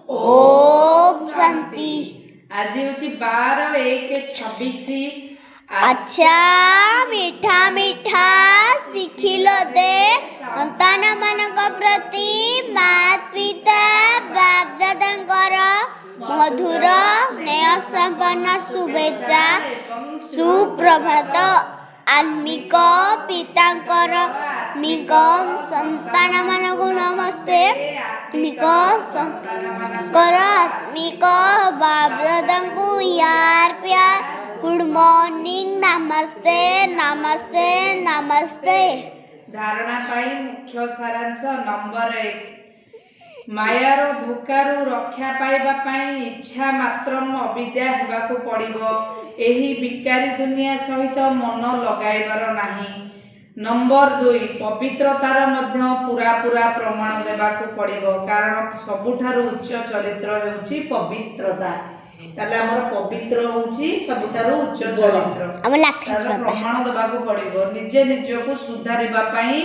ओम शांति। आज हूँ 12/1/26। अच्छा मीठा मीठा शिखिलो दे संतान मानक प्रति मात पिता बाप दादांकर मधुर स्नेह संपन्न शुभेच्छा। सुप्रभात। आत्मिक पितांकर आत्मिक संतान मानक नमस्ते। आत्मिक संतानकर आत्मिक बाप दादांको यार प्यार गुड मॉर्निंग नमस्ते नमस्ते नमस्ते। धारणा पाई मुख्य सारांश नंबर 1। मायार धोकारु रक्षा पाइबा पाई इच्छा मात्र अविद्या हेबाकु पड़िबो। एही विकारी दुनिया सहित मन लगाइबार नाही। नंबर 2। पवित्रतार मध्य पूरा पूरा प्रमाण देबाकु पड़िबो, कारण सबुठारु उच्च चरित्र हेउची पवित्रता। ताले हमर पवित्र होउची सबुठारु उच्च चरित्र। तार प्रमाण देबाकु पड़िबो। निजे निजको सुधारिबा पाई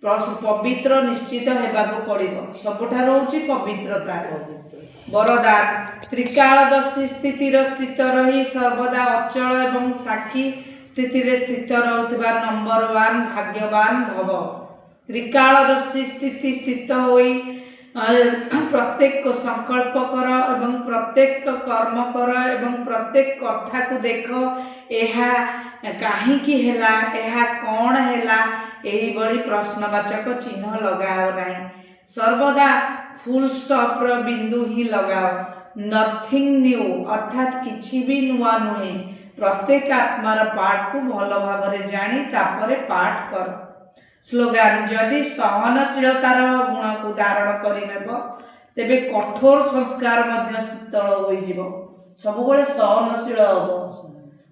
पवित्र निश्चित हेबाकु पड़िबो। सबुठारु होउची पवित्रता। वरदान। त्रिकालदर्शी स्थितिर स्थित रही सर्वदा अचल एवं साक्षी स्थिति रे स्थित रहउतबा नंबर 1 भाग्यवान भव। त्रिकालदर्शी स्थिति स्थित होई प्रत्येक संकल्प कर एवं प्रत्येक कर्म कर एवं प्रत्येक कथा को देख एहा काहे की हेला, एहा कौन हेला, एही बड़ी प्रश्नवाचक चिन्ह लगाओ नाही। सर्वदा फुल स्टॉप र बिंदु ही लगाओ। नथिंग न्यू अर्थात किछि भी नुआ नुहे। प्रत्येक आत्मार पाठ को भल भाव जानी तापरे पाठ कर। स्लोगान। जदि सहनशीलतार गुण को धारण करिनेब तेबे कठोर संस्कार मध्य शीतल होई जिवो। सब बेले सहनशील हबो,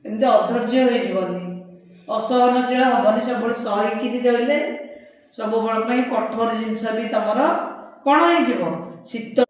एमते अधैर्य होई जिवोनी, असहनशील हबोनी। सब बेले सहिकिरि रहिले सब बेले पई कठोर जिंस भी तमर कोन होई जिवो, शीतल